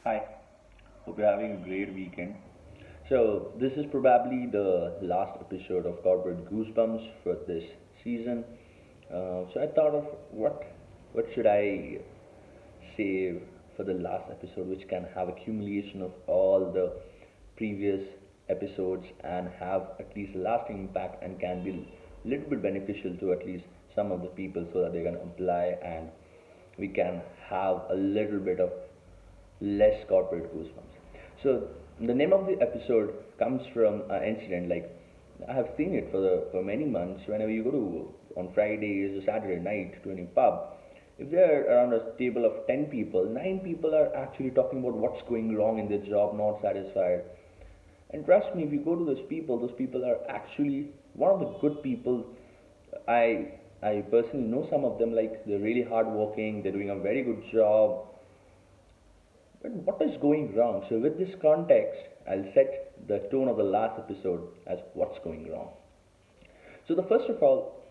Hi, hope you're having a great weekend. So, this is probably the last episode of Corporate Goosebumps for this season. So I thought of what should I say for the last episode, which can have accumulation of all the previous episodes and have at least a lasting impact and can be a little bit beneficial to at least some of the people so that they can apply and we can have a little bit of less corporate goosebumps. So the name of the episode comes from an incident. Like I have seen it for many months. Whenever you go to on Fridays or Saturday night to any pub, if there are around a table of 10 people, 9 people are actually talking about what's going wrong in their job, not satisfied. And trust me, if you go to those people are actually one of the good people. I personally know some of them. Like they're really hardworking. They're doing a very good job. But what is going wrong? So, with this context, I'll set the tone of the last episode as what's going wrong. So, the first of all,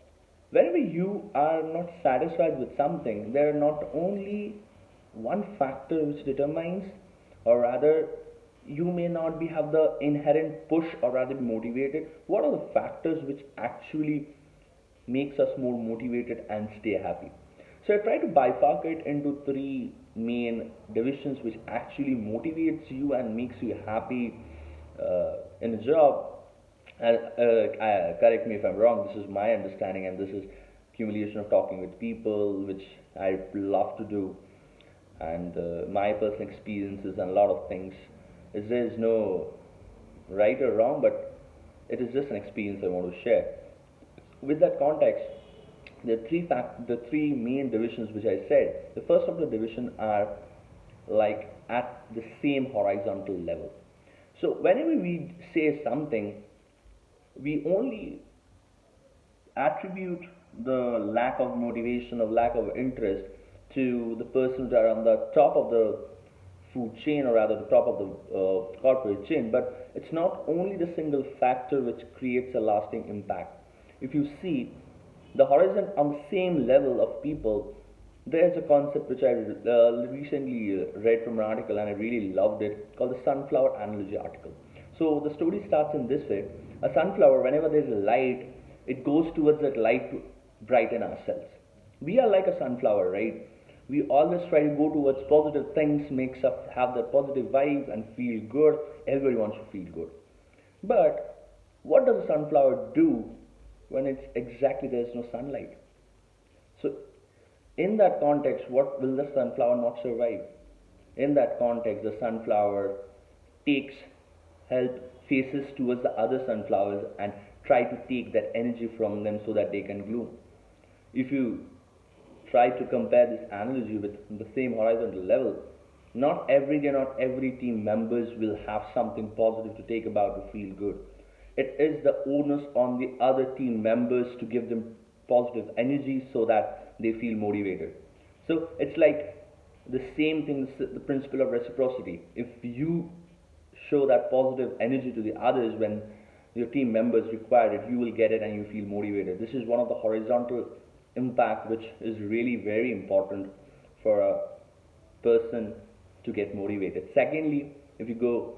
whenever you are not satisfied with something, there are not only one factor which determines, or rather, you may not be have the inherent push or rather be motivated. What are the factors which actually makes us more motivated and stay happy? So I try to bifurcate into three main divisions which actually motivates you and makes you happy in a job. Correct me if I'm wrong. This is my understanding, and this is accumulation of talking with people, which I love to do, and my personal experiences and a lot of things. Is there is no right or wrong, but it is just an experience I want to share. With that context, the three main divisions which I said, the first of the division are like at the same horizontal level. So whenever we say something, we only attribute the lack of motivation or lack of interest to the persons that are on the top of the food chain or rather the top of the corporate chain, but it's not only the single factor which creates a lasting impact. If you see the horizon on the same level of people, there's a concept which I recently read from an article and I really loved it, called the sunflower analogy article. So the story starts in this way: a sunflower, whenever there's a light, it goes towards that light to brighten ourselves. We are like a sunflower, right? We always try to go towards positive things, makes us have that positive vibe and feel good. Everybody wants to feel good. But what does a sunflower do when it's exactly there's no sunlight? So in that context, what will the sunflower not survive? In that context, the sunflower takes help, faces towards the other sunflowers and try to take that energy from them so that they can bloom. If you try to compare this analogy with the same horizontal level, not every day, not every team members will have something positive to take about to feel good. It is the onus on the other team members to give them positive energy so that they feel motivated. So it's like the same thing, the principle of reciprocity. If you show that positive energy to the others when your team members require it, you will get it and you feel motivated. This is one of the horizontal impact which is really very important for a person to get motivated. Secondly, if you go,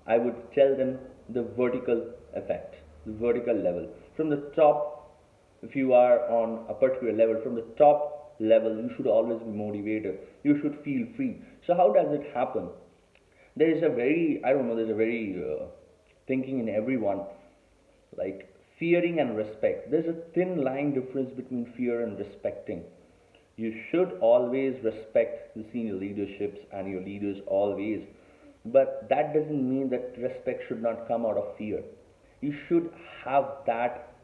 I would tell them the vertical effect, the vertical level. From the top, if you are on a particular level, from the top level, you should always be motivated. You should feel free. So how does it happen? There is a very, I don't know, there's a very thinking in everyone, like fearing and respect. There's a thin line difference between fear and respecting. You should always respect the senior leaderships and your leaders always, but that doesn't mean that respect should not come out of fear. You should have that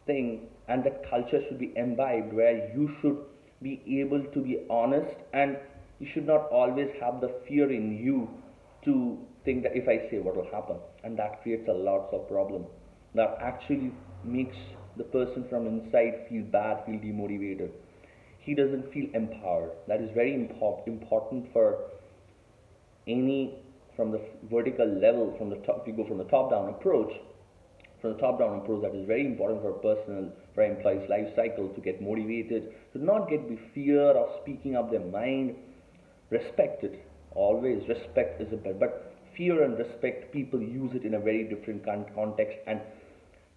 thing, and that culture should be imbibed where you should be able to be honest, and you should not always have the fear in you to think that if I say what will happen, and that creates a lots of problem. That actually makes the person from inside feel bad, feel demotivated. He doesn't feel empowered. That is very important for any, from the vertical level, from the top. If you go from the top down approach, that is very important for a personal, for employees life cycle to get motivated, to not get the fear of speaking up their mind. Respect it always respect is a better, but fear and respect, people use it in a very different context, and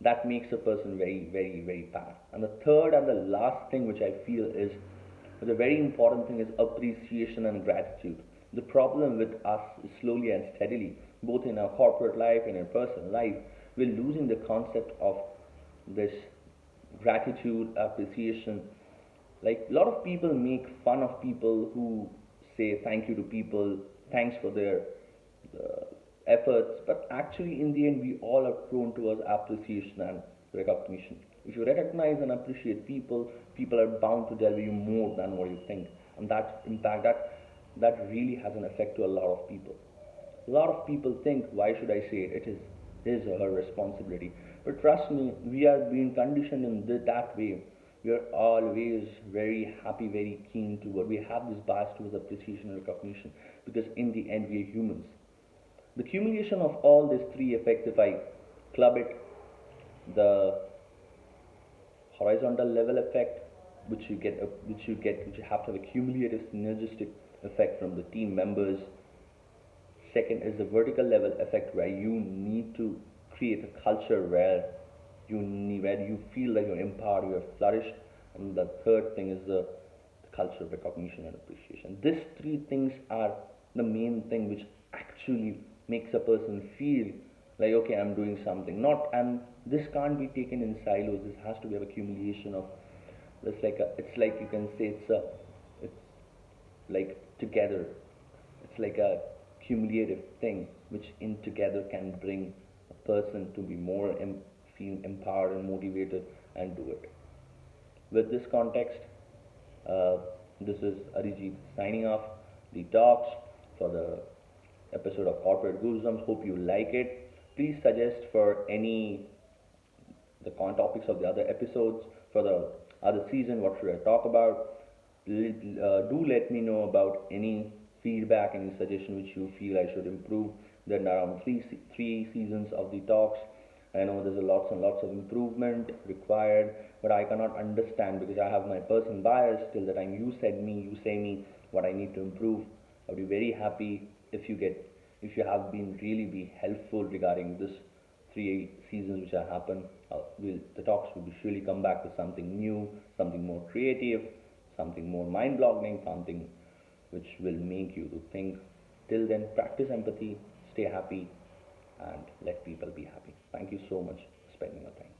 that makes a person very, very, very bad. And the third and the last thing which I feel is the very important thing is appreciation and gratitude. The problem with us is slowly and steadily, both in our corporate life and in personal life, we're losing the concept of this gratitude, appreciation. Like a lot of people make fun of people who say thank you to people, thanks for their uh, efforts, but actually in the end we all are prone towards appreciation and recognition. If you recognize and appreciate people, people are bound to tell you more than what you think, and that impact that really has an effect to a lot of people. A lot of people think, why should I say it? It is his or her responsibility. But trust me, we are being conditioned in that way. We are always very happy, very keen toward. We have this bias towards appreciation and recognition because in the end we are humans. The accumulation of all these three effects, if I club it, the horizontal level effect, which you have to have a cumulative synergistic effect from the team members. Second is the vertical level effect, where you need to create a culture where you feel like you're empowered, you're flourished. And the third thing is the culture of recognition and appreciation. These three things are the main thing which actually makes a person feel like, okay, I'm doing something. Not and this can't be taken in silos. This has to be an accumulation of. It's like you can say it's like together. It's like a cumulative thing which in together can bring a person to be more feel empowered and motivated and do it. With this context, uh, this is Arijit signing off the talks for the episode of Corporate Goosebumps. Hope you like it. Please suggest for any the topics of the other episodes for the other season. What should I talk about? Do let me know about any feedback, any suggestion which you feel I should improve. Then around three seasons of the talks. I know there's a lots and lots of improvement required, but I cannot understand because I have my personal bias. Till the time you say me what I need to improve. I'll be very happy if you have been really be helpful regarding this three seasons which have happened. The talks will be surely come back with something new, something more creative, something more mind-boggling, something which will make you to think. Till then, practice empathy, stay happy, and let people be happy. Thank you so much for spending your time.